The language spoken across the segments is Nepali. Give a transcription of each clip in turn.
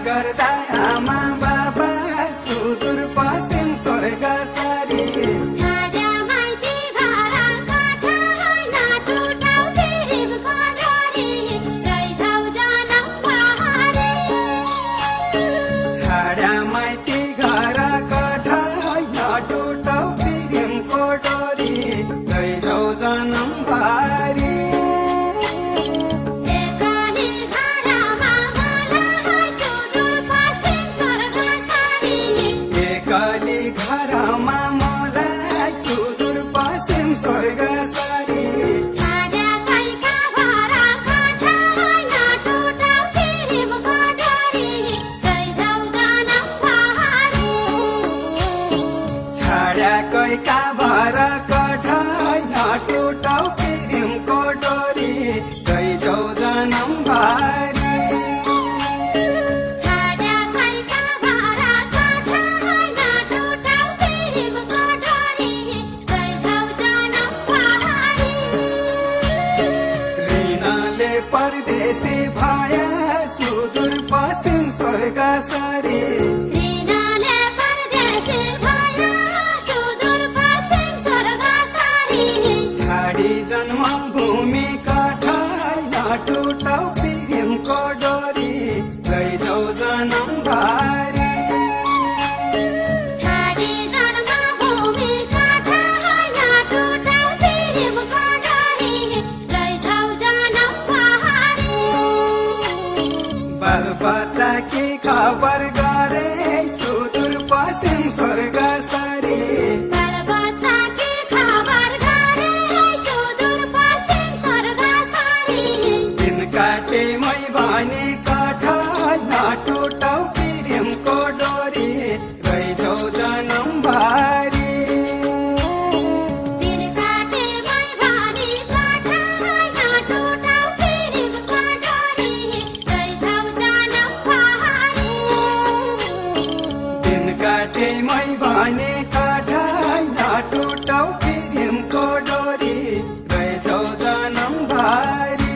गर्दा आमा बाबा सुदूर पश्चिम स्वर्ग सारी छाड्या माइती घर काठा नाटो टाउ तिरिम कटोरी रैछौ जनम बहारी छाड्या माइती घर काठा नाटो टाउ तिरिम कटोरी रैछौ जनम बहारी घरमा मलाई सुदूर पश्चिम स्वर्ग सारी छाड्या काइका घर काठा नाटो टाउ तिरिम कटोरी रैछौ जनम बहारी छाड्या कैका भर कठा नाटो टाउ तिरिम कटोरी रैछौ जनम भारी परदेशी भाया सुदूर पश्चिम स्वर्ग सारी ऋणले परदेशी भाया सुदूर पश्चिम स्वर्ग सारी छाडी जन्मभूमि काठा नाटो टाउ तिरिम कटोरी रैछौ जनम भारी छाडी जन्मभूमि काठा नाटो टाउ तिरिम कटोरी रैछौ जनम बहारी बाल बच्चा की खबर गरे सुदूर पश्चिम स्वर्ग सारी बाल बच्चा की खबर गरे सुदूर पश्चिम स्वर्ग सारी दिन काटे मै भनी काठा नाटो टाउ तिरिम कटोरी रैछौ जनम भारी दिन काटे मै भनी काठा नाटो टाउ तिरिम कटोरी रैछौ जनम बहारी दिन काटे मै भनी काठा नाटो टाउ तिरिम कटोरी रैछौ जनम भारी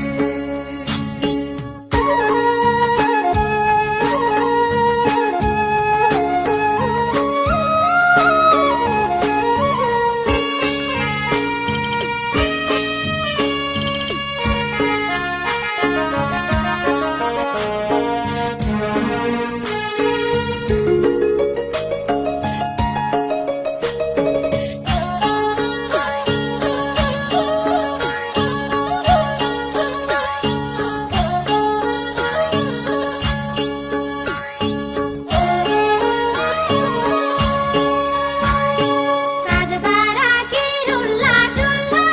राजबारा की रुल्ला डुल्ला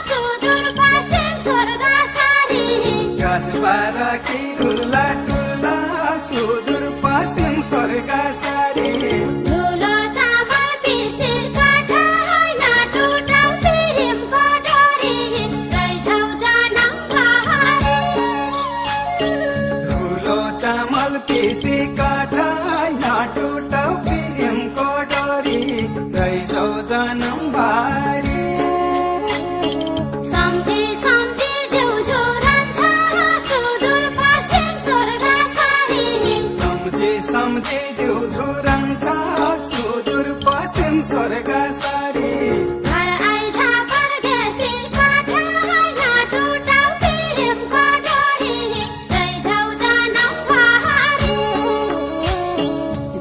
सुदूर पश्चिम स्वर्ग सारी गाजबारा की रुल्ला टुल्ला सुदूर पश्चिम स्वर्ग सारी धुलो चामल पिसिर काठा नाटो टाउ तिरिम कटोरी रैछौ जनम बहारी धुलो चामल पिसी काठा नाटो टाउ तिरिम कटोरी रैछौ जनम भारी सम्झी सम्झी जिउ रहन्छ सुदूर पश्चिम स्वर्ग सारी सम्झे सम्झे जिउ छोरन्छ सुदूर पश्चिम स्वर्ग सारी घर आइछ परदेशी काठा नाटो टाउ तिरिम कटोरी रैछौ जनम बहारी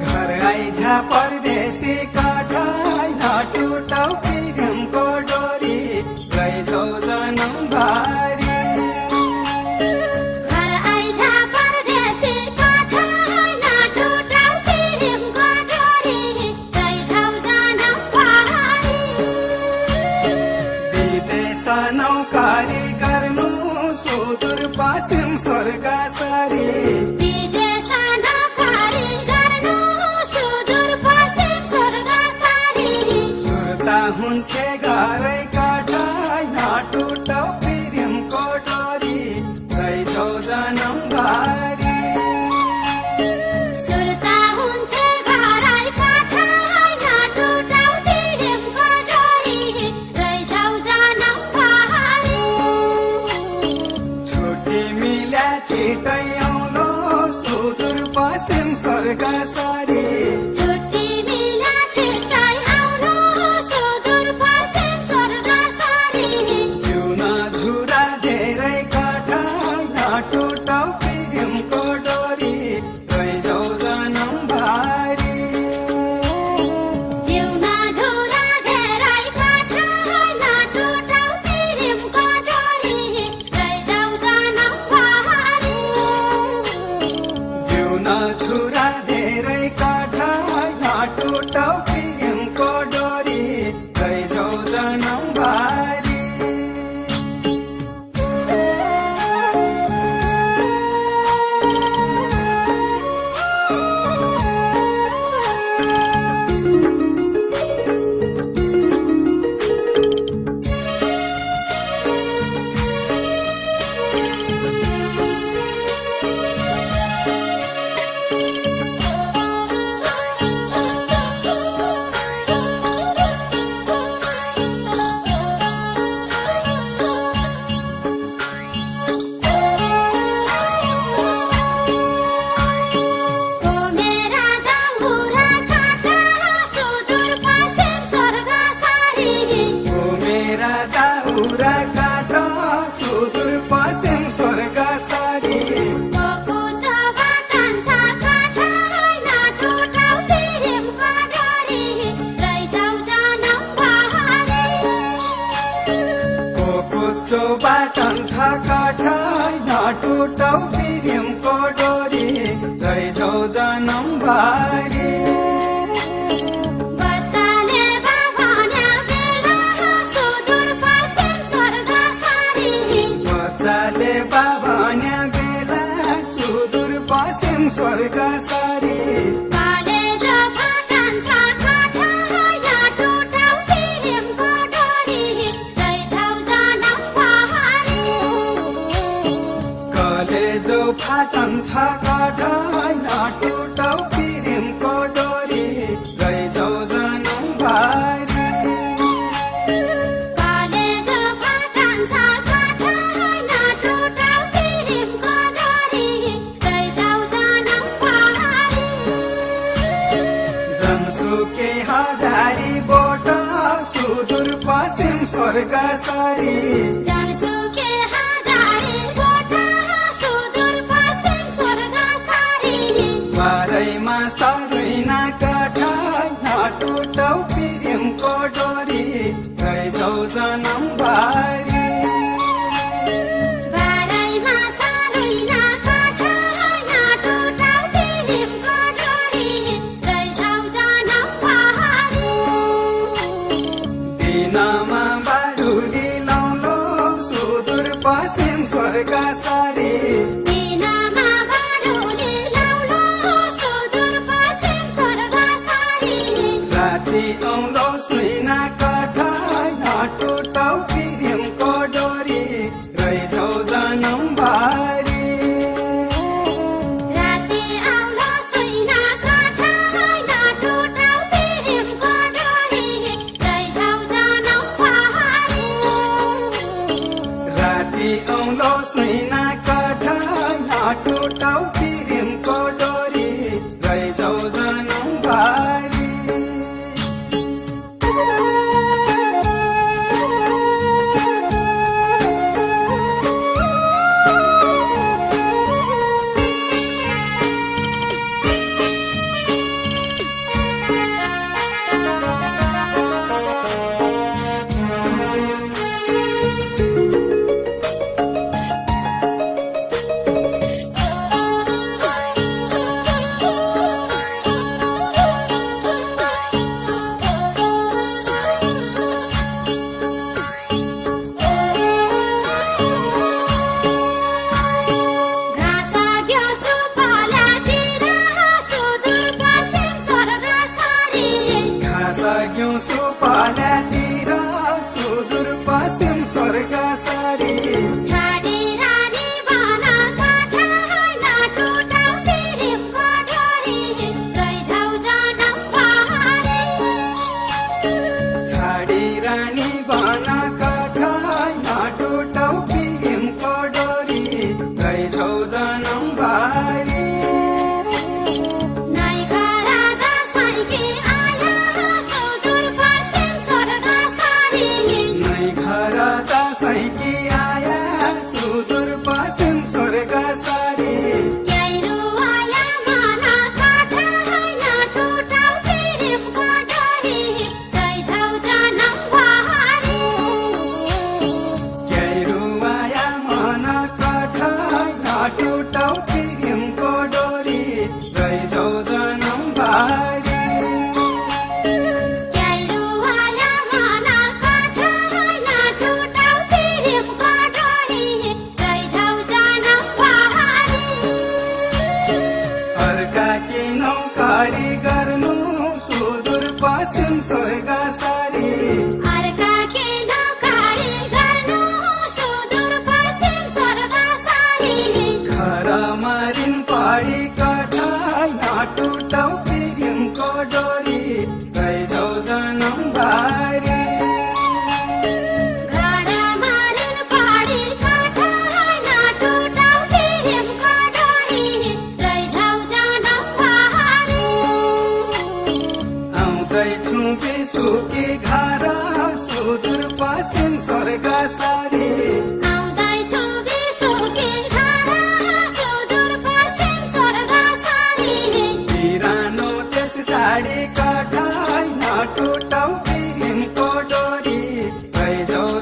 घर आइछ परदेशी काठा नाटो टाउ तिरिम कटोरी रैछौ जनम भारी घर आइछ परदेशी काठा नाटो टाउ तिरिम कटोरी रैछौ जनम बहारी विदेश नौकरी गर्नु सुदूर पश्चिम स्वर्ग सारी विदेश नोकरी गर्नु सुदूर पश्चिम स्वर्ग सारी सुर्ता हुन्छ घरै काठा नाटो टाउ तिरिम कटोरी रैछौ जनम भारी सुर्ता हुन्छ घर काठा नाटो टाउ तिरिम कटोरी रैछौ जनम बहारी छुट्टी मिल्या छिटै आउलो सुन छुरा धेरै काठा नटुटौ प्रेमको डोरी लैजाऊ जनमभरि बाटन छ काठा नटुटौ प्रेमको डोरी लैजाऊ जनमभरि बच्चाले बाभन्या बेला सुदूर पश्चिम स्वर्ग सारी बच्चाले बाभन्या बेला सुदूर पश्चिम स्वर्ग सारी कलेज फाटन्छ काठा नटुटौ प्रेमको डोरी लैजाऊ जनमभरि कलेजो फाटन छ काठा नटुटौ प्रेमको डोरी लैजाऊ जनमभरि कलेज फाटन्छ काठा नटुटौ प्रेमको डोरी लैजाऊ जनमभरि जनसुके हजारी बोट सुदूर पश्चिम स्वर्ग सारी जनसुके हजारी गोठा सुदूर पश्चिम स्वर्ग सारी बारैमा सरुइना काठा नटुटौ प्रेमको डोरी लैजाऊ जनमभरि बारैमा सरुइना काठा नटुटौ प्रेमको डोरी लैजाऊ जनमभरि दिनमा बाडुली लाउलो सुदूर पश्चिम स्वर्ग सारी दिनमा बाडुली लाउलो सुदूर पश्चिम स्वर्ग सारी राति औलो सुइना काठा नटुटौ प्रेमको डोरी लैजाऊ जनमभरि राति आउलो सुइना काठा नटुटौ प्रेमको डोरी लैजाऊ जनमभरि राति औलो सुइना काठा नटुटौ प्रेमको डोरी लैजाऊ जनमभरि मारिन पढी कठाई नटुटाउ प्रेमको डोरी लैजाऊ जनम भारी सुकी घर सुदूर पश्चिम स्वर्ग सारी आउँदैछु बिसुकी घर सुदूर पश्चिम स्वर्ग सारी पुरानो त्यस झाडी कठाई नटुटाउ प्रेमको डोरी लैजाऊ